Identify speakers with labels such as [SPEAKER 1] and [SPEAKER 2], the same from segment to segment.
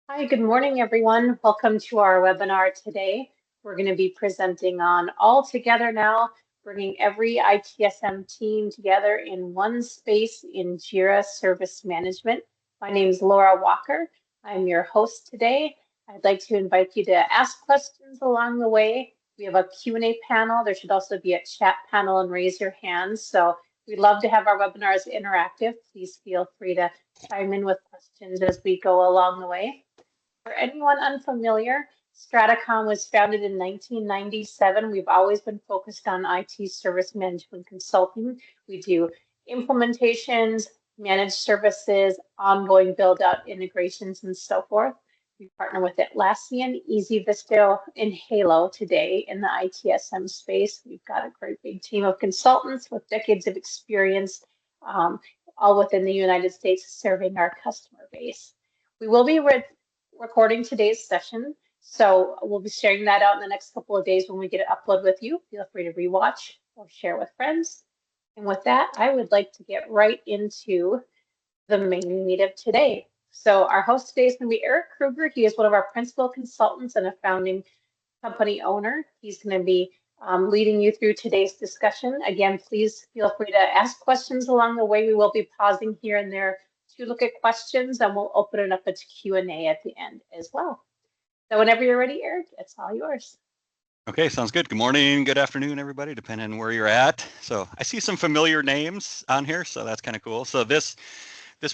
[SPEAKER 1] Hi, good morning, everyone. Welcome to our webinar today. We're going to be presenting on All Together Now, bringing every ITSM team together in one space in Jira Service Management. My name is Laura Walker. I'm your host today. I'd like to invite you to ask questions along the way. We have a Q&A panel. There should also be a chat panel and raise your hands. So we love to have our webinars interactive. Please feel free to chime in with questions as we go along the way. For anyone unfamiliar, StrataCom was founded in 1997. We've always been focused on IT service management consulting. We do implementations, managed services, ongoing build-out integrations, and so forth. We partner with Atlassian, EasyVisto, and Halo today in the ITSM space. We've got a great big team of consultants with decades of experience, all within the United States, serving our customer base. We will be recording today's session, so we'll be sharing that out in the next couple of days when we get it uploaded with you. Feel free to rewatch or share with friends. And with that, I would like to get right into the main meat of today. So our host today is going to be Eric Kruger. He is one of our principal consultants and a founding company owner. He's going to be leading you through today's discussion. Again, please feel free to ask questions along the way. We will be pausing here and there to look at questions, and we'll open it up to Q&A at the end as well. So whenever you're ready, Eric, it's all yours.
[SPEAKER 2] Okay, sounds good. Good morning, good afternoon, everybody, depending on where you're at. So I see some familiar names on here, so that's kind of cool. So this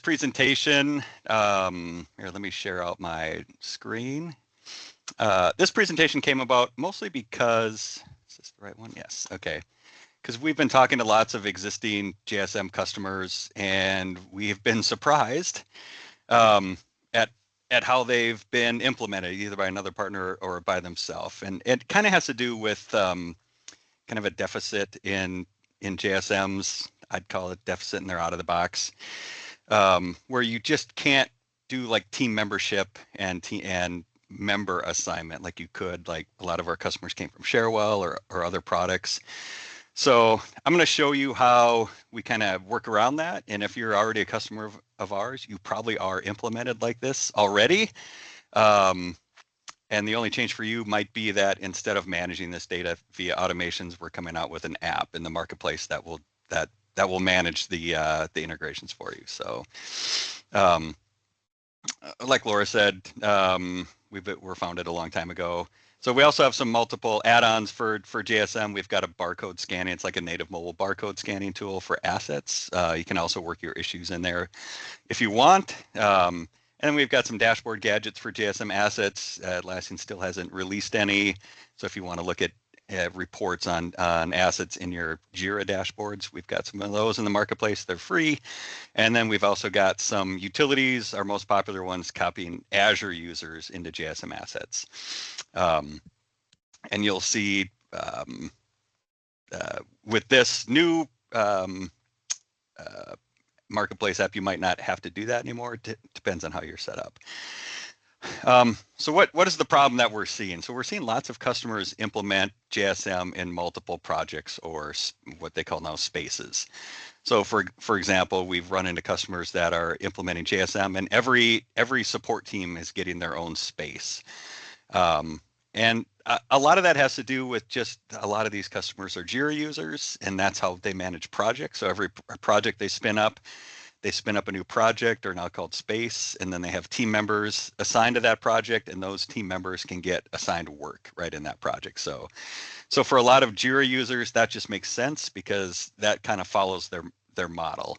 [SPEAKER 2] presentation, here, let me share out my screen. This presentation came about mostly because, is this the right one? Yes, okay. Because we've been talking to lots of existing JSM customers, and we've been surprised at how they've been implemented, either by another partner or by themselves. And it kind of has to do with kind of a deficit in JSMs. I'd call it deficit, and they're out of the box, where you just can't do like team membership and member assignment like you could. Like a lot of our customers came from Sharewell or other products. So I'm going to show you how we kind of work around that. And if you're already a customer of ours, you probably are implemented like this already. And the only change for you might be that instead of managing this data via automations, we're coming out with an app in the marketplace that will manage the integrations for you. So, like Laura said, we're founded a long time ago. So we also have some multiple add-ons for JSM. We've got a barcode scanning. It's like a native mobile barcode scanning tool for assets. You can also work your issues in there if you want. And then we've got some dashboard gadgets for JSM assets. Atlassian still hasn't released any. So if you want to look at reports on assets in your Jira dashboards, we've got some of those in the marketplace. They're free. And then we've also got some utilities. Our most popular ones copying Azure users into JSM assets. And you'll see with this new marketplace app, you might not have to do that anymore. It depends on how you're set up. So what is the problem that we're seeing? So we're seeing lots of customers implement JSM in multiple projects, or what they call now spaces. So for example, we've run into customers that are implementing JSM, and every support team is getting their own space. And a lot of that has to do with just a lot of these customers are Jira users, and that's how they manage projects. So every project they spin up a new project, or now called space, and then they have team members assigned to that project, and those team members can get assigned work right in that project. So for a lot of Jira users, that just makes sense because that kind of follows their model.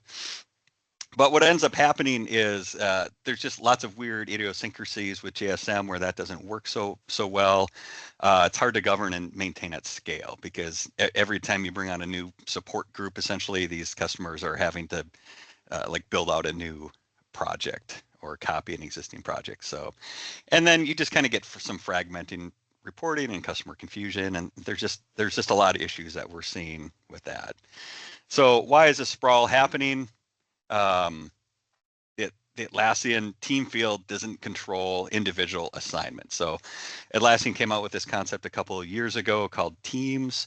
[SPEAKER 2] But what ends up happening is there's just lots of weird idiosyncrasies with JSM where that doesn't work so well. It's hard to govern and maintain at scale because every time you bring on a new support group, essentially these customers are having to like build out a new project or copy an existing project. So, and then you just kind of get some fragmenting reporting and customer confusion, and there's just a lot of issues that we're seeing with that. So why is this sprawl happening? The Atlassian team field doesn't control individual assignments. So Atlassian came out with this concept a couple of years ago called teams,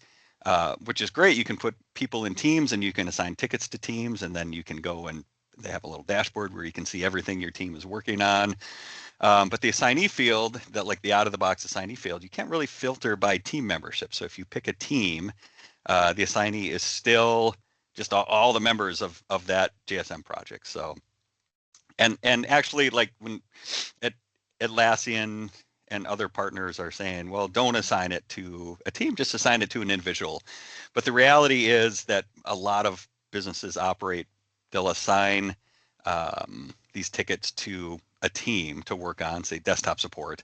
[SPEAKER 2] which is great. You can put people in teams and you can assign tickets to teams, and then you can go and they have a little dashboard where you can see everything your team is working on. But the assignee field, that like the out-of-the-box assignee field, you can't really filter by team membership. So if you pick a team, the assignee is still just all the members of that JSM project. So, and actually, like when Atlassian and other partners are saying, well, don't assign it to a team, just assign it to an individual. But the reality is that a lot of businesses operate, they'll assign these tickets to a team to work on, say, desktop support.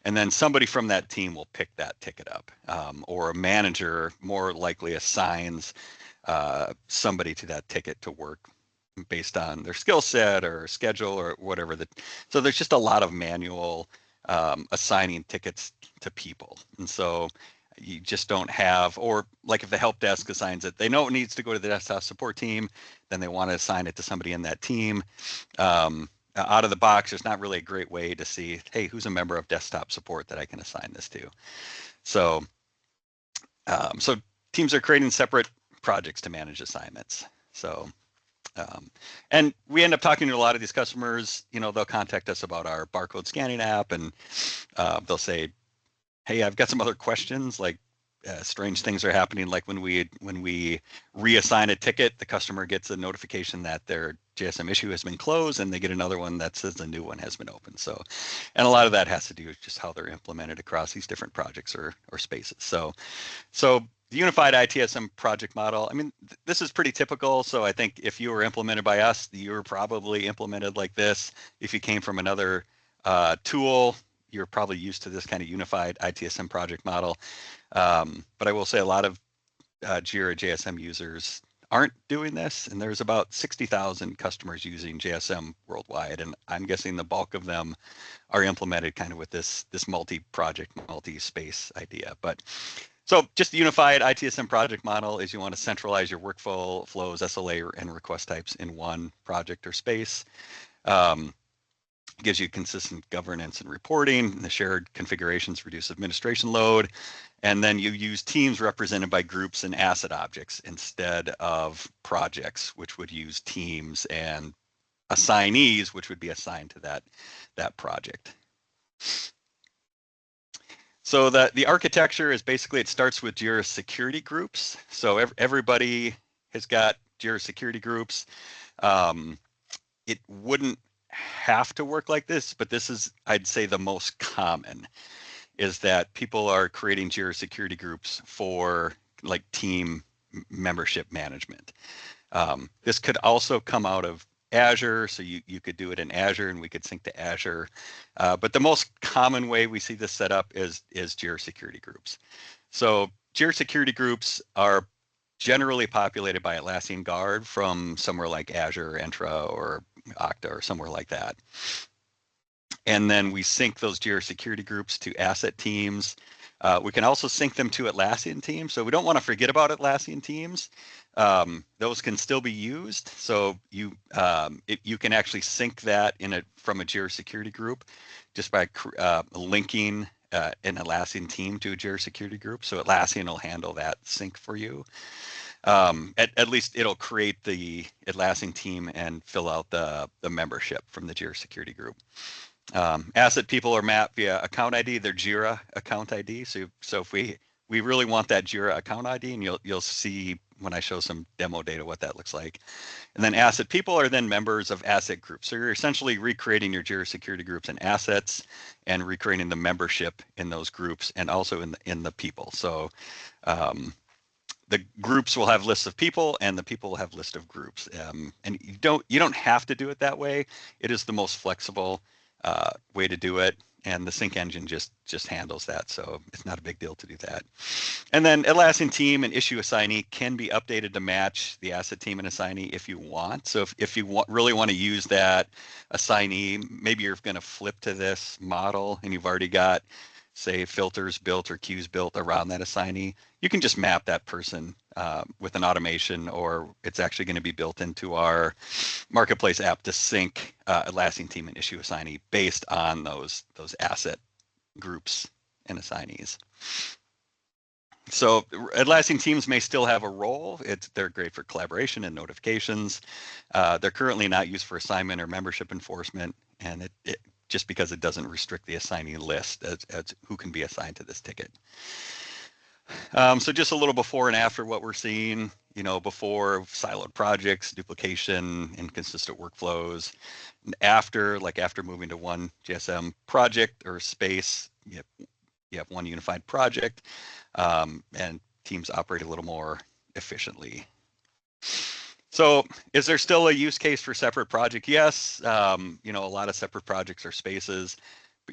[SPEAKER 2] And then somebody from that team will pick that ticket up, or a manager more likely assigns somebody to that ticket to work based on their skill set or schedule or whatever. So there's just a lot of manual assigning tickets to people. And so you just don't have, or like if the help desk assigns it, they know it needs to go to the desktop support team, then they want to assign it to somebody in that team. Out of the box, there's not really a great way to see, hey, who's a member of desktop support that I can assign this to. So, so teams are creating separate projects to manage assignments. So, and we end up talking to a lot of these customers. You know, they'll contact us about our barcode scanning app, and they'll say, hey, I've got some other questions, like strange things are happening, like when we reassign a ticket, the customer gets a notification that their JSM issue has been closed, and they get another one that says a new one has been opened. So, and a lot of that has to do with just how they're implemented across these different projects or spaces. So the unified ITSM project model, I mean, this is pretty typical. So I think if you were implemented by us, you were probably implemented like this. If you came from another tool, you're probably used to this kind of unified ITSM project model. But I will say a lot of Jira JSM users aren't doing this, and there's about 60,000 customers using JSM worldwide, and I'm guessing the bulk of them are implemented kind of with this multi-project, multi-space idea. But so just the unified ITSM project model is you want to centralize your workflow flows, SLA, and request types in one project or space. Gives you consistent governance and reporting. The shared configurations reduce administration load. And then you use teams represented by groups and asset objects instead of projects, which would use teams, and assignees, which would be assigned to that project. So the architecture is basically, it starts with Jira security groups. So everybody has got Jira security groups. It wouldn't have to work like this, but this is, I'd say, the most common, is that people are creating Jira security groups for like team membership management. This could also come out of Azure, so you could do it in Azure and we could sync to Azure. But the most common way we see this set up is Jira security groups. So Jira security groups are generally populated by Atlassian Guard from somewhere like Azure, Entra, or Okta, or somewhere like that. And then we sync those Jira security groups to asset teams. We can also sync them to Atlassian teams. So we don't want to forget about Atlassian teams. Those can still be used. So you can actually sync that from a Jira security group just by linking an Atlassian team to a Jira security group. So Atlassian will handle that sync for you. At least it'll create the Atlassian team and fill out the membership from the Jira security group. Asset people are mapped via account ID, their Jira account ID. So if we really want that Jira account ID, and you'll see when I show some demo data what that looks like. And then asset people are then members of asset groups. So you're essentially recreating your Jira security groups and assets, and recreating the membership in those groups, and also in the people. So the groups will have lists of people, and the people will have list of groups. And you don't have to do it that way. It is the most flexible way to do it, and the sync engine just handles that, so it's not a big deal to do that. And then Atlassian team and issue assignee can be updated to match the asset team and assignee if you want. So if you really want to use that assignee, maybe you're going to flip to this model and you've already got, say, filters built or queues built around that assignee, you can just map that person with an automation, or it's actually going to be built into our marketplace app to sync Atlassian team and issue assignee based on those asset groups and assignees. So Atlassian teams may still have a role. They're great for collaboration and notifications. They're currently not used for assignment or membership enforcement, and it just because it doesn't restrict the assignee list as who can be assigned to this ticket. So just a little before and after what we're seeing, before siloed projects, duplication, inconsistent workflows. And after moving to one JSM project or space, you have one unified project, and teams operate a little more efficiently. So is there still a use case for separate project? Yes. A lot of separate projects are spaces,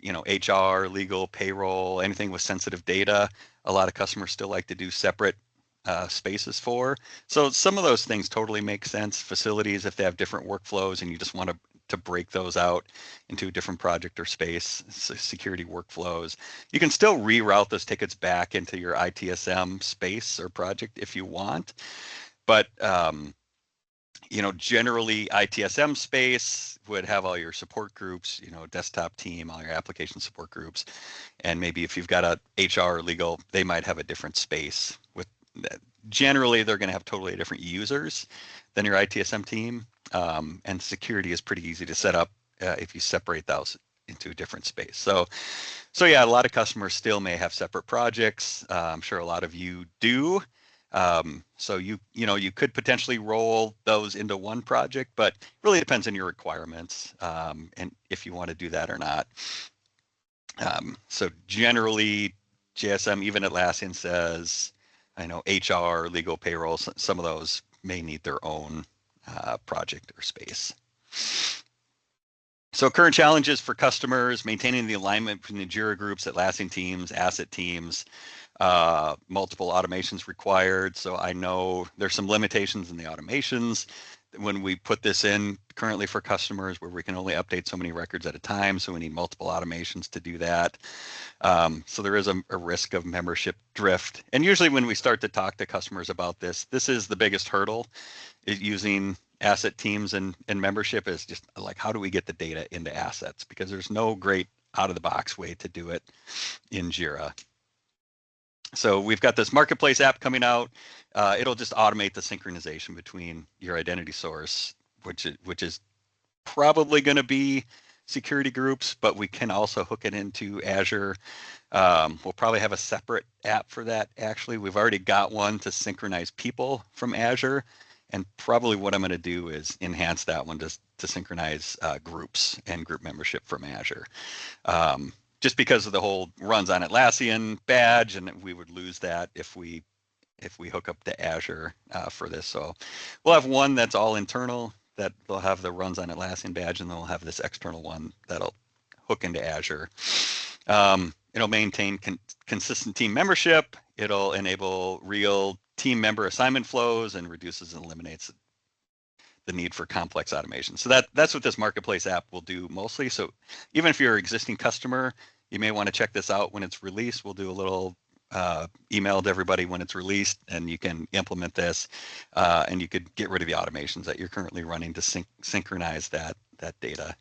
[SPEAKER 2] HR, legal, payroll, anything with sensitive data. A lot of customers still like to do separate spaces for. So some of those things totally make sense. Facilities, if they have different workflows and you just want to break those out into a different project or space, security workflows, you can still reroute those tickets back into your ITSM space or project if you want. But generally ITSM space would have all your support groups, desktop team, all your application support groups. And maybe if you've got a HR or legal, they might have a different space with that. Generally, they're going to have totally different users than your ITSM team. And security is pretty easy to set up if you separate those into a different space. So yeah, a lot of customers still may have separate projects. I'm sure a lot of you do. So you could potentially roll those into one project, but it really depends on your requirements and if you want to do that or not. So generally, JSM, even Atlassian says, I know HR, legal, payroll, some of those may need their own project or space. So current challenges for customers: maintaining the alignment between the Jira groups, Atlassian teams, asset teams, multiple automations required. So I know there's some limitations in the automations when we put this in currently for customers where we can only update so many records at a time. So we need multiple automations to do that. So there is a risk of membership drift. And usually when we start to talk to customers about this is the biggest hurdle, is using asset teams and membership is just like, how do we get the data into assets? Because there's no great out of the box way to do it in Jira. So we've got this marketplace app coming out. It'll just automate the synchronization between your identity source, which is probably going to be security groups, but we can also hook it into Azure. We'll probably have a separate app for that. Actually, we've already got one to synchronize people from Azure. And probably what I'm going to do is enhance that one to synchronize groups and group membership from Azure. Just because of the whole runs on Atlassian badge, and we would lose that if we hook up to Azure for this. So we'll have one that's all internal, that they'll have the runs on Atlassian badge, and then we'll have this external one that'll hook into Azure. It'll maintain consistent team membership. It'll enable real team member assignment flows and reduces and eliminates the need for complex automation. So that's what this marketplace app will do mostly. So even if you're an existing customer, you may want to check this out when it's released. We'll do a little email to everybody when it's released, and you can implement this, and you could get rid of the automations that you're currently running to synchronize that data.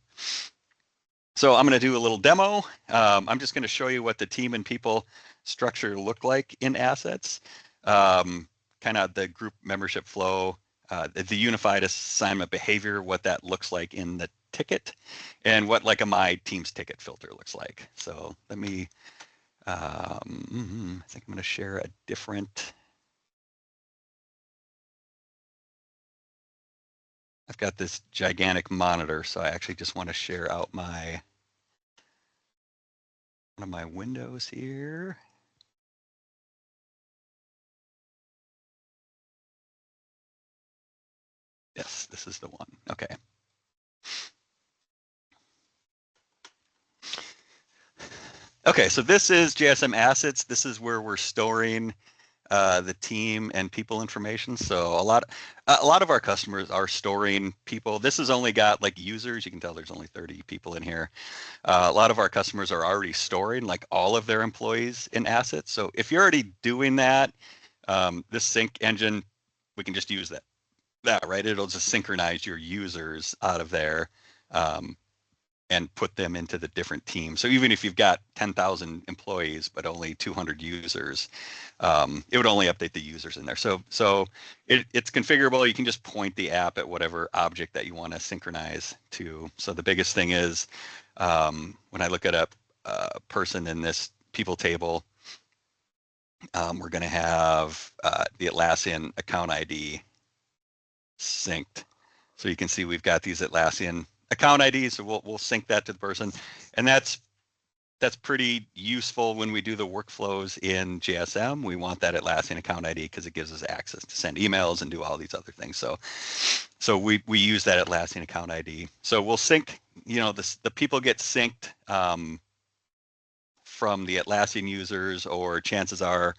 [SPEAKER 2] So I'm going to do a little demo. I'm just going to show you what the team and people structure look like in assets, kind of the group membership flow, the unified assignment behavior, what that looks like in the ticket, and what like a My Teams ticket filter looks like. So let me, I think I'm going to share a different, I've got this gigantic monitor, so I actually just want to share out one of my windows here. Yes, this is the one. Okay. Okay, so this is JSM Assets. This is where we're storing the team and people information. So a lot of our customers are storing people. This has only got like users. You can tell there's only 30 people in here. A lot of our customers are already storing like all of their employees in assets. So if you're already doing that, this sync engine, we can just use that, right? It'll just synchronize your users out of there. and put them into the different teams. So even if you've got 10,000 employees but only 200 users, it would only update the users in there. So it's configurable. You can just point the app at whatever object that you want to synchronize to. So the biggest thing is when I look at a person in this people table, we're going to have the Atlassian account ID synced. So you can see we've got these Atlassian account IDs, so we'll sync that to the person, and that's pretty useful when we do the workflows in JSM. We want that Atlassian account ID because it gives us access to send emails and do all these other things. So we use that Atlassian account ID. So we'll sync. The people get synced from the Atlassian users, or chances are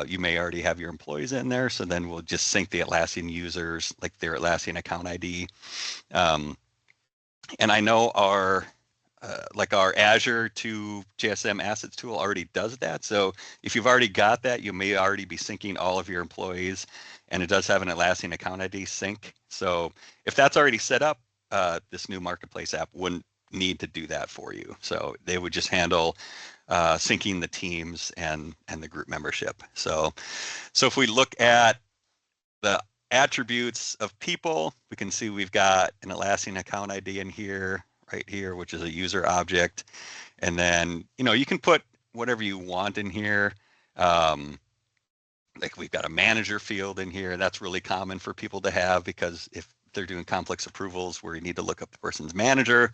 [SPEAKER 2] you may already have your employees in there. So then we'll just sync the Atlassian users, like their Atlassian account ID. And I know our Azure to JSM Assets tool already does that. So if you've already got that, you may already be syncing all of your employees, and it does have an Atlassian account ID sync. So if that's already set up, this new marketplace app wouldn't need to do that for you. So they would just handle syncing the teams and the group membership. So if we look at the attributes of people, we can see we've got an Atlassian account ID in here, right here, which is a user object. And then, you can put whatever you want in here. Like we've got a manager field in here. That's really common for people to have, because if they're doing complex approvals where you need to look up the person's manager,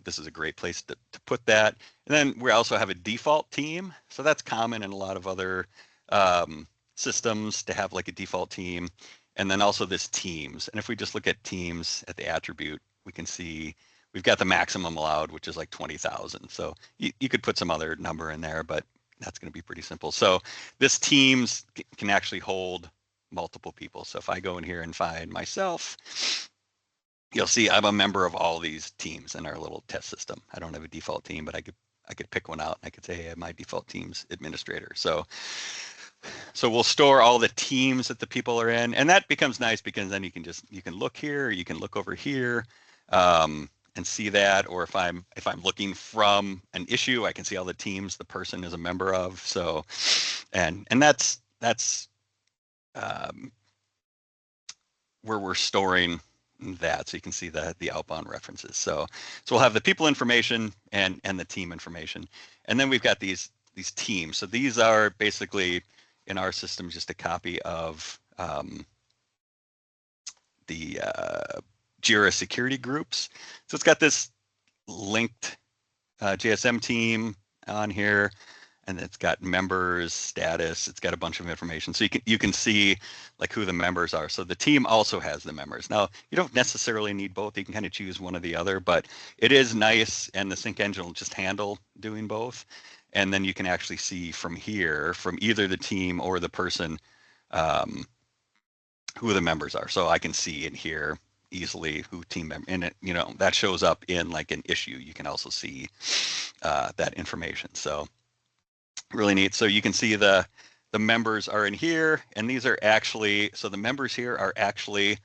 [SPEAKER 2] this is a great place to put that. And then we also have a default team. So that's common in a lot of other systems to have like a default team. And then also this teams. And if we just look at teams at the attribute, we can see we've got the maximum allowed, which is like 20,000. So you could put some other number in there, but that's going to be pretty simple. So this teams can actually hold multiple people. So if I go in here and find myself, you'll see I'm a member of all these teams in our little test system. I don't have a default team, but I could pick one out and I could say, hey, my default team's administrator. So we'll store all the teams that the people are in, and that becomes nice because then you can look here, you can look over here, and see that. Or if I'm looking from an issue, I can see all the teams the person is a member of. So, and that's where we're storing that. So you can see the outbound references. So we'll have the people information and the team information, and then we've got these teams. So these are basically in our system just a copy of the Jira security groups. So it's got this linked JSM team on here, and it's got members, status. It's got a bunch of information, so you can see like who the members are. So the team also has the members. Now you don't necessarily need both. You can kind of choose one or the other, but it is nice, and the sync engine will just handle doing both. And then you can actually see from here, from either the team or the person, who the members are. So I can see in here easily who team member, and it, that shows up in like an issue. You can also see that information. So really neat. So you can see the members are in here, and these are actually, so the members here are actually,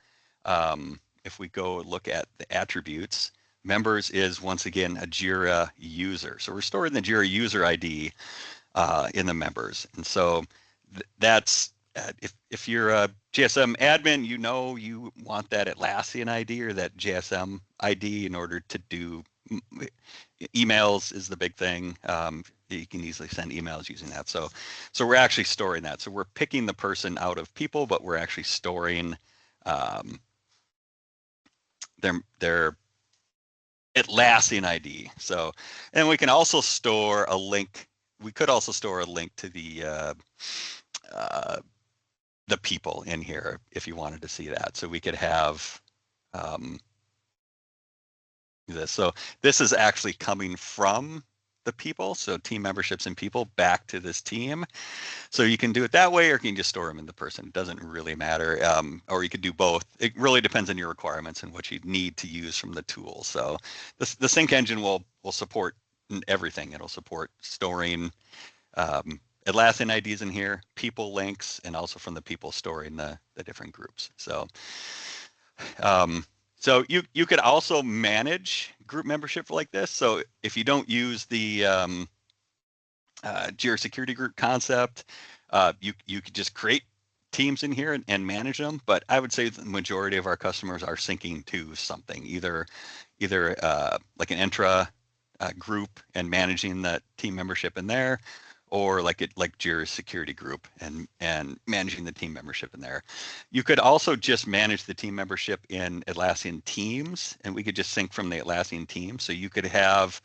[SPEAKER 2] if we go look at the attributes, members is once again a Jira user. So we're storing the Jira user ID in the members. And so that's, if you're a JSM admin, you want that Atlassian ID or that JSM ID in order to do emails is the big thing. You can easily send emails using that. So we're actually storing that. So we're picking the person out of people, but we're actually storing their Atlassian ID. So, and we can also store a link. We could also store a link to the people in here if you wanted to see that. So we could have this. So this is actually coming from the people. So team memberships and people back to this team. So you can do it that way, or you can just store them in the person. It doesn't really matter. Or you could do both. It really depends on your requirements and what you need to use from the tool. So the sync engine will support everything. It'll support storing Atlassian IDs in here, people links, and also from the people storing the different groups. So so you could also manage group membership like this. So if you don't use the Jira security group concept, you could just create teams in here and manage them. But I would say the majority of our customers are syncing to something, either like an intra group and managing the team membership in there, or like Jira security group and managing the team membership in there. You could also just manage the team membership in Atlassian Teams, and we could just sync from the Atlassian team. So you could have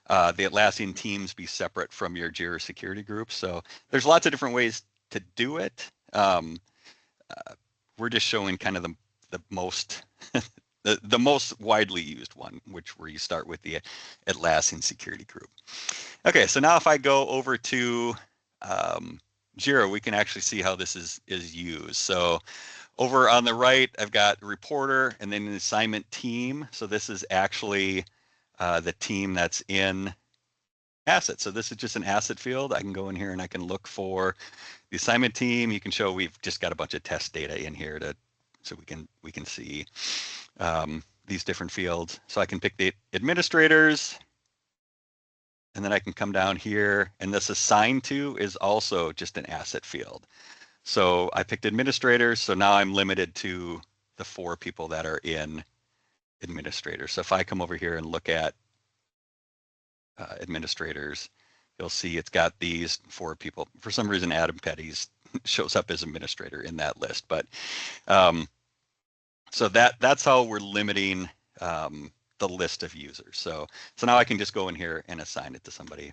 [SPEAKER 2] the Atlassian teams be separate from your Jira security group. So there's lots of different ways to do it. We're just showing kind of the most the most widely used one, where you start with the Atlassian security group. Okay, so now if I go over to Jira, we can actually see how this is used. So over on the right, I've got reporter and then an assignment team. So this is actually the team that's in asset. So this is just an asset field. I can go in here and I can look for the assignment team. You can show we've just got a bunch of test data in here so we can see these different fields. So I can pick the administrators, and then I can come down here, and this assigned to is also just an asset field. So I picked administrators, so now I'm limited to the 4 people that are in administrators. So if I come over here and look at administrators, you'll see it's got these 4 people. For some reason, Adam Petty's shows up as administrator in that list. But so that's how we're limiting the list of users. So now I can just go in here and assign it to somebody.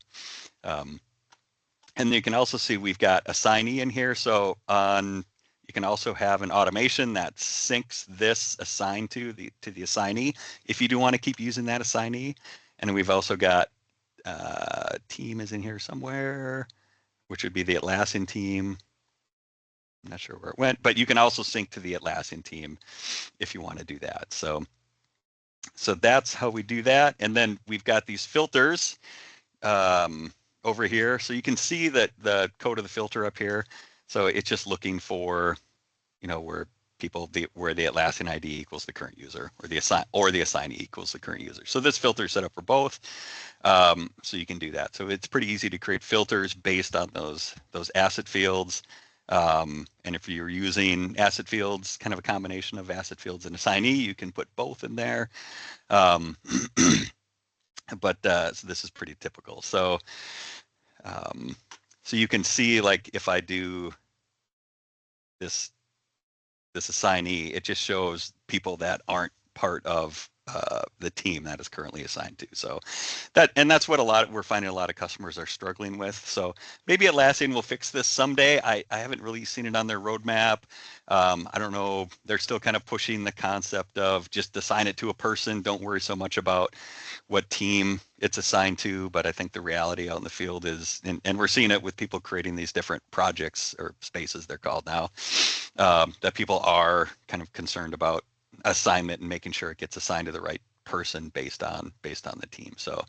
[SPEAKER 2] And you can also see we've got assignee in here. So you can also have an automation that syncs this assigned to the assignee if you do want to keep using that assignee. And we've also got team is in here somewhere, which would be the Atlassian team. I'm not sure where it went, but you can also sync to the Atlassian team if you want to do that. So that's how we do that. And then we've got these filters over here. So you can see that the code of the filter up here. So it's just looking for, where the Atlassian ID equals the current user, or the assignee equals the current user. So this filter is set up for both. So you can do that. So it's pretty easy to create filters based on those asset fields. And if you're using asset fields, kind of a combination of asset fields and assignee, you can put both in there. But so this is pretty typical. So you can see, like, if I do this assignee, it just shows people that aren't part of the team that is currently assigned to. So that's what we're finding a lot of customers are struggling with. So maybe Atlassian will fix this someday. I haven't really seen it on their roadmap. I don't know. They're still kind of pushing the concept of just assign it to a person. Don't worry so much about what team it's assigned to. But I think the reality out in the field is, and we're seeing it with people creating these different projects, or spaces they're called now, that people are kind of concerned about assignment and making sure it gets assigned to the right person based on the team. So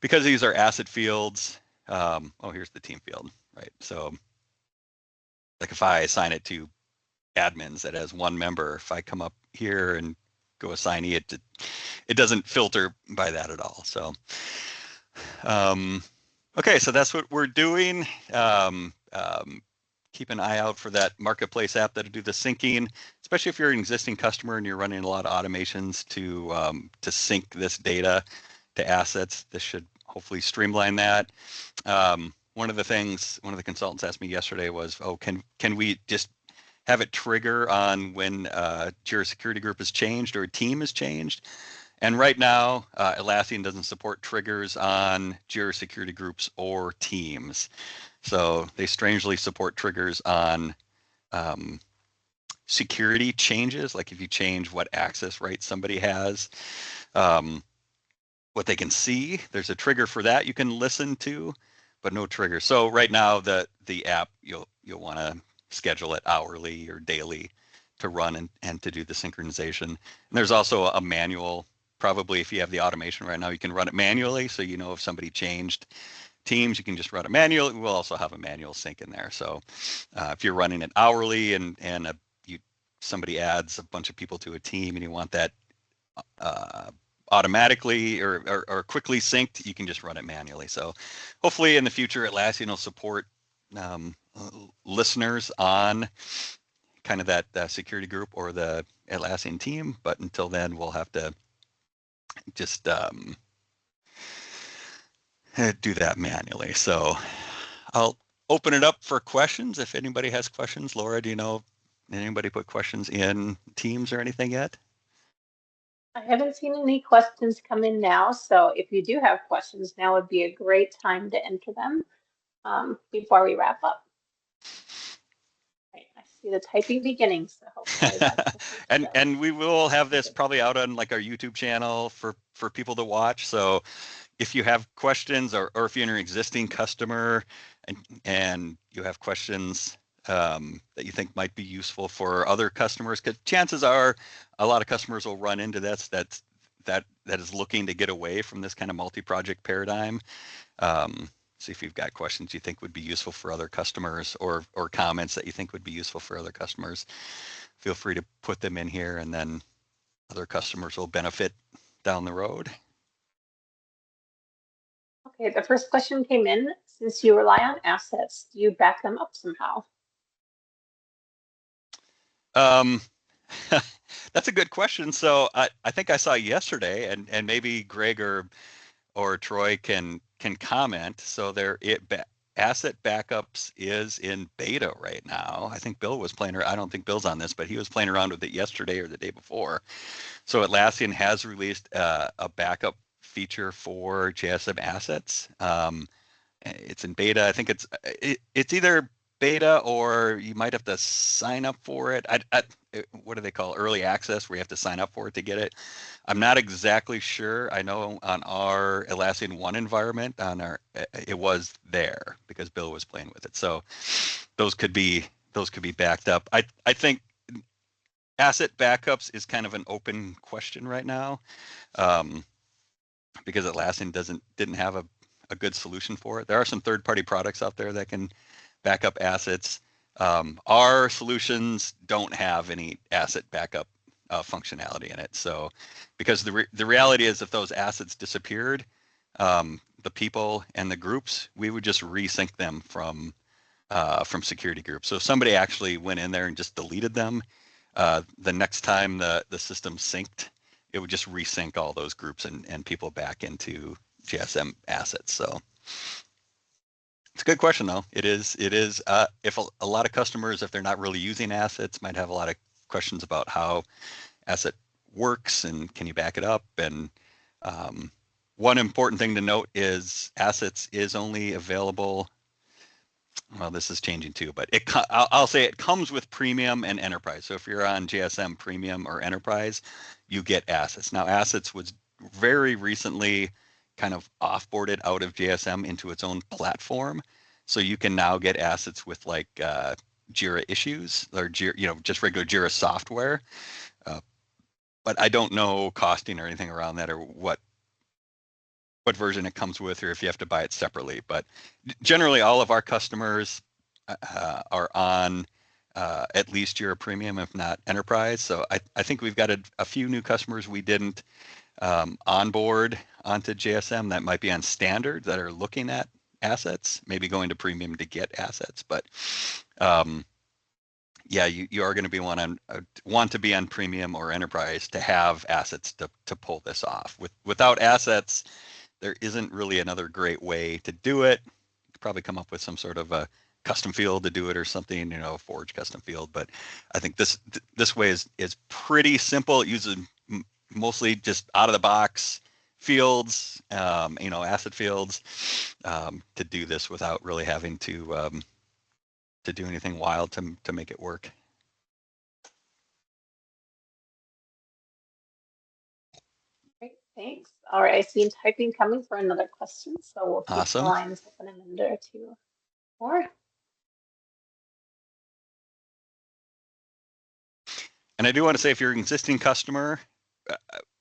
[SPEAKER 2] because these are asset fields, here's the team field, right? So like if I assign it to admins that has 1 member, if I come up here and go assignee, it doesn't filter by that at all. So okay, so that's what we're doing. Keep an eye out for that marketplace app that'll do the syncing, especially if you're an existing customer and you're running a lot of automations to sync this data to assets. This should hopefully streamline that. One of the consultants asked me yesterday was, can we just have it trigger on when Jira security group is changed or a team is changed? And right now, Atlassian doesn't support triggers on Jira security groups or teams. So they strangely support triggers on security changes, like if you change what access rights somebody has, what they can see, there's a trigger for that you can listen to, but no trigger. So right now, the app, you'll want to schedule it hourly or daily to run and to do the synchronization. And there's also a manual. Probably if you have the automation right now, you can run it manually, so if somebody changed teams, you can just run it manually. We'll also have a manual sync in there. So if you're running it hourly and somebody adds a bunch of people to a team and you want that automatically or quickly synced, you can just run it manually. So hopefully in the future, Atlassian will support listeners on kind of that security group or the Atlassian team. But until then, we'll have to just do that manually. So I'll open it up for questions. If anybody has questions, Laura, do you know anybody put questions in Teams or anything yet?
[SPEAKER 1] I haven't seen any questions come in now, so if you do have questions, now would be a great time to enter them before we wrap up. Right, I see the typing beginning, so hopefully that's
[SPEAKER 2] and we will have this probably out on like our YouTube channel for people to watch. So if you have questions or if you're an existing customer and you have questions that you think might be useful for other customers, because chances are a lot of customers will run into this that is looking to get away from this kind of multi-project paradigm. So if you've got questions you think would be useful for other customers or comments that you think would be useful for other customers, feel free to put them in here, and then other customers will benefit down the road.
[SPEAKER 1] Okay, the first question came in. Since you rely on assets, do you back them up somehow?
[SPEAKER 2] That's a good question. So I think I saw yesterday, and maybe Greg or Troy can comment. So asset backups is in beta right now. I think Bill was playing. I don't think Bill's on this, but he was playing around with it yesterday or the day before. So Atlassian has released a backup feature for JSM assets. It's in beta. I think it's either beta or you might have to sign up for it. What do they call early access, where you have to sign up for it to get it? I'm not exactly sure. I know on our Atlassian One environment, it was there because Bill was playing with it. So those could be backed up. I think asset backups is kind of an open question right now, because Atlassian didn't have a good solution for it. There are some third-party products out there that can back up assets. Our solutions don't have any asset backup functionality in it. So, because the reality is, if those assets disappeared, the people and the groups, we would just resync them from security groups. So if somebody actually went in there and just deleted them, the next time the system synced, it would just resync all those groups and people back into JSM assets. So it's a good question, though. It is. If a lot of customers, if they're not really using assets, might have a lot of questions about how asset works and can you back it up. And one important thing to note is assets is only available. Well, this is changing too, but I'll say it comes with Premium and Enterprise. So if you're on JSM Premium or Enterprise, you get assets. Now, assets was very recently kind of offboarded out of JSM into its own platform. So you can now get assets with like Jira issues or Jira, just regular Jira software. But I don't know costing or anything around that, or what version it comes with, or if you have to buy it separately. But generally, all of our customers are on at least Jira Premium, if not Enterprise. So I think we've got a few new customers we didn't onboard onto JSM that might be on standard that are looking at assets, maybe going to Premium to get assets. But yeah, you are going to be want to be on Premium or Enterprise to have assets to pull this off. Without assets, there isn't really another great way to do it. You could probably come up with some sort of a custom field to do it or something, Forge custom field. But I think this way is pretty simple. It uses mostly just out of the box fields, asset fields, to do this without really having to do anything wild to make it work.
[SPEAKER 1] Great, thanks. All right, I see typing coming for another question, so we'll keep
[SPEAKER 2] Awesome.
[SPEAKER 1] the lines open a minute or two more.
[SPEAKER 2] And I do want to say, if you're an existing customer,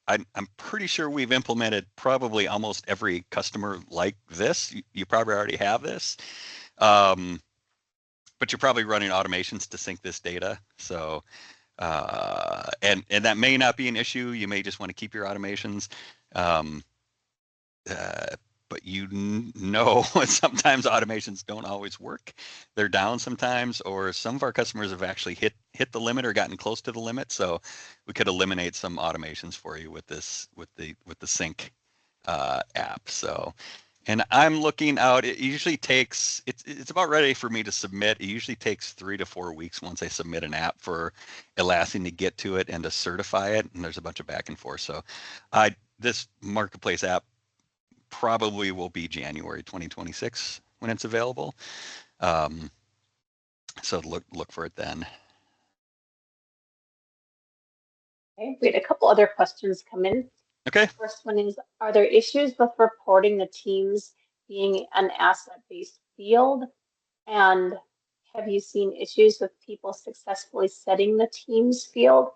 [SPEAKER 2] I'm pretty sure we've implemented probably almost every customer like this. You probably already have this, but you're probably running automations to sync this data. So And that may not be an issue. You may just want to keep your automations. But you know, sometimes automations don't always work. They're down sometimes, or some of our customers have actually hit the limit or gotten close to the limit. So we could eliminate some automations for you with this, with the sync app. So, and I'm looking out. It usually takes, it's about ready for me to submit. It usually takes 3 to 4 weeks once I submit an app for Atlassian to get to it and to certify it. And there's a bunch of back and forth. So this marketplace app probably will be January 2026 when it's available. So look for it then.
[SPEAKER 1] Okay, we had a couple other questions come in.
[SPEAKER 2] Okay.
[SPEAKER 1] First one is, are there issues with reporting the teams being an asset-based field? And have you seen issues with people successfully setting the teams field,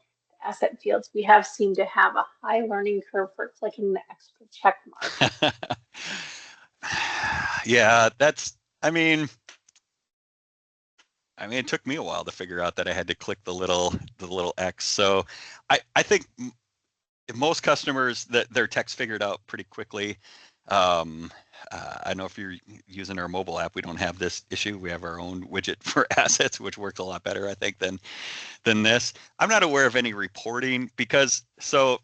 [SPEAKER 1] asset fields? We have seemed to have a high learning curve for clicking the extra check mark.
[SPEAKER 2] Yeah, I mean, it took me a while to figure out that I had to click the little X. So I think most customers, that their tech's figured out pretty quickly. I know if you're using our mobile app, we don't have this issue. We have our own widget for assets, which works a lot better, I think, than this. I'm not aware of any reporting because, so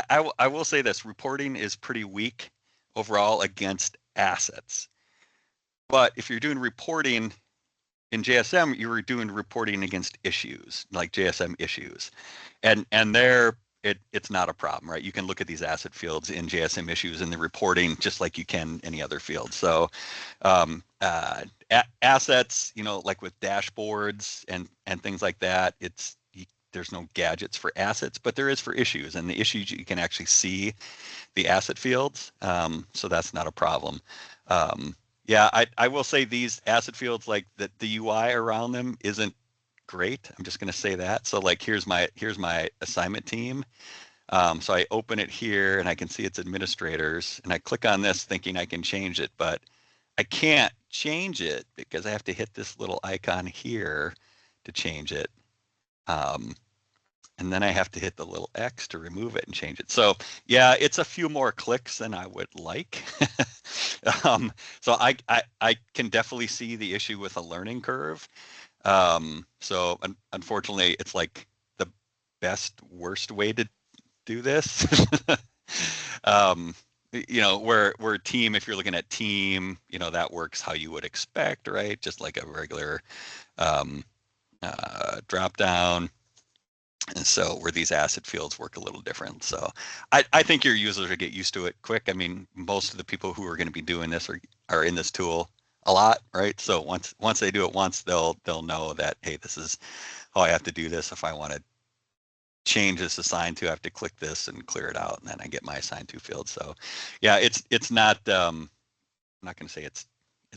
[SPEAKER 2] I will say this, reporting is pretty weak overall against assets. But if you're doing reporting in JSM, you were doing reporting against issues, like JSM issues. And there, it's not a problem, right? You can look at these asset fields in JSM issues in the reporting just like you can any other field. So assets, like with dashboards and things like that, there's no gadgets for assets, but there is for issues. And the issues, you can actually see the asset fields. So that's not a problem. Yeah, I will say these asset fields, like the UI around them isn't great. I'm just going to say that. So like, here's my assignment team. So I open it here and I can see it's administrators, and I click on this thinking I can change it, but I can't change it because I have to hit this little icon here to change it. And then I have to hit the little X to remove it and change it. So yeah, it's a few more clicks than I would like. So I can definitely see the issue with a learning curve. So unfortunately, it's like the worst way to do this. Where team, if you're looking at team, that works how you would expect, right? Just like a regular drop down. And so where these asset fields work a little different. So I think your users will get used to it quick. I mean, most of the people who are going to be doing this are in this tool a lot, right? So once they do it once, they'll know that, hey, this is how I have to do this. If I want to change this assigned to, I have to click this and clear it out, and then I get my assigned to field. So yeah, it's not, I'm not going to say it's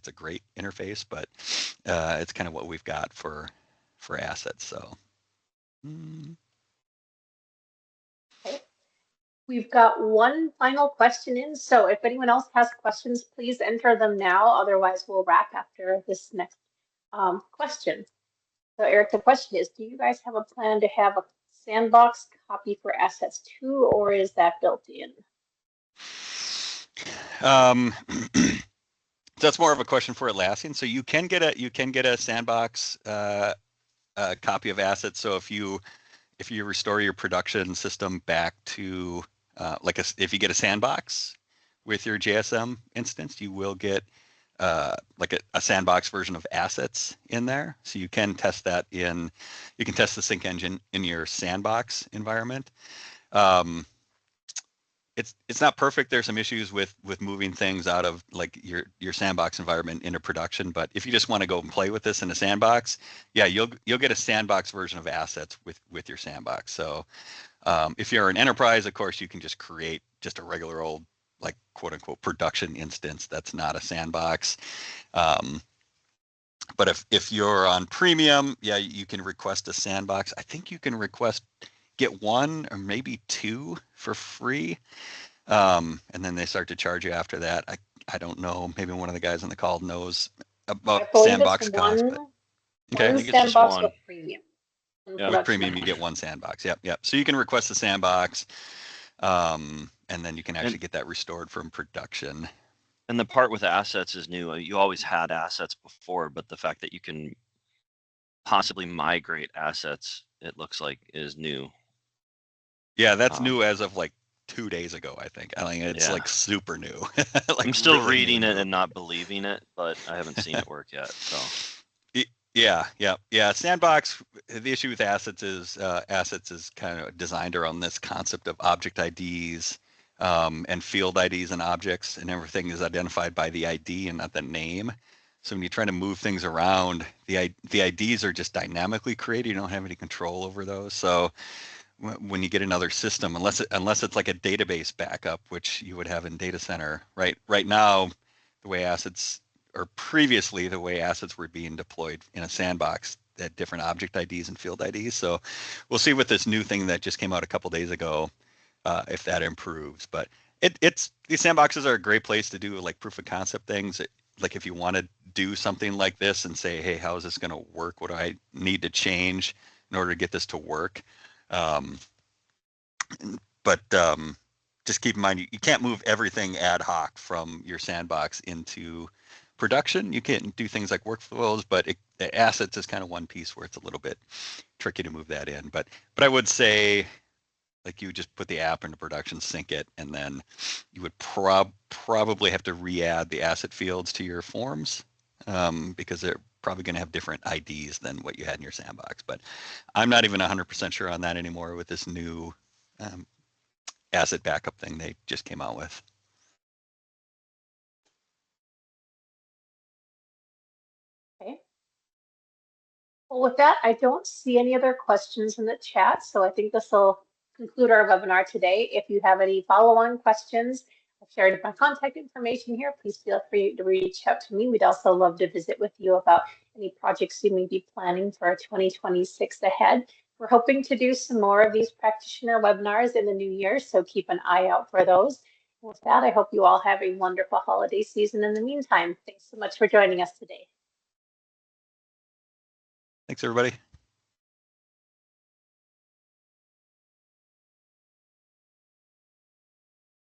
[SPEAKER 2] a great interface, but it's kind of what we've got for assets. So.
[SPEAKER 1] Okay. We've got one final question in, so if anyone else has questions, please enter them now. Otherwise, we'll wrap after this next question. So Eric, the question is, do you guys have a plan to have a sandbox copy for assets too, or is that built in?
[SPEAKER 2] That's more of a question for Atlassian. So you can get a sandbox copy of assets. So if you restore your production system back to if you get a sandbox with your JSM instance, you will get like a sandbox version of assets in there. So you can test that you can test the sync engine in your sandbox environment. It's not perfect. There's some issues with moving things out of like your sandbox environment into production. But if you just want to go and play with this in a sandbox, yeah, you'll get a sandbox version of assets with your sandbox. So if you're an enterprise, of course, you can just create just a regular old, like, quote unquote production instance that's not a sandbox. But if you're on premium, yeah, you can request a sandbox. I think you can get one or maybe two for free. And then they start to charge you after that. I don't know. Maybe one of the guys on the call knows about sandbox cost. But
[SPEAKER 1] Okay, I think it's just one. One sandbox with premium.
[SPEAKER 2] With premium, you get one sandbox. Yep. So you can request a sandbox, and then you can actually get that restored from production.
[SPEAKER 3] And the part with assets is new. You always had assets before, but the fact that you can possibly migrate assets, it looks like, is new.
[SPEAKER 2] Yeah, that's new as of like 2 days ago, I think. I mean, it's like super new.
[SPEAKER 3] Like I'm still really reading it and not believing it, but I haven't seen it work yet. So.
[SPEAKER 2] Yeah. Sandbox, the issue with assets is kind of designed around this concept of object IDs and field IDs and objects, and everything is identified by the ID and not the name. So when you try to move things around, the IDs are just dynamically created. You don't have any control over those. So when you get another system, unless it's like a database backup, which you would have in data center, right now, the way assets, or previously the way assets were being deployed in a sandbox, at different object IDs and field IDs. So we'll see with this new thing that just came out a couple days ago, if that improves. But these sandboxes are a great place to do like proof of concept things. Like if you want to do something like this and say, hey, how is this going to work? What do I need to change in order to get this to work? But just keep in mind, you can't move everything ad hoc from your sandbox into production. You can do things like workflows, but the assets is kind of one piece where it's a little bit tricky to move that in. But I would say, like, you would just put the app into production, sync it, and then you would probably have to re-add the asset fields to your forms because they're probably going to have different IDs than what you had in your sandbox. But I'm not even 100% sure on that anymore with this new asset backup thing they just came out with.
[SPEAKER 1] Okay. Well, with that, I don't see any other questions in the chat, so I think this will conclude our webinar today. If you have any follow-on questions, I've shared my contact information here. Please feel free to reach out to me. We'd also love to visit with you about any projects you may be planning for 2026 ahead. We're hoping to do some more of these practitioner webinars in the new year, so keep an eye out for those. With that, I hope you all have a wonderful holiday season in the meantime. Thanks so much for joining us today.
[SPEAKER 2] Thanks, everybody.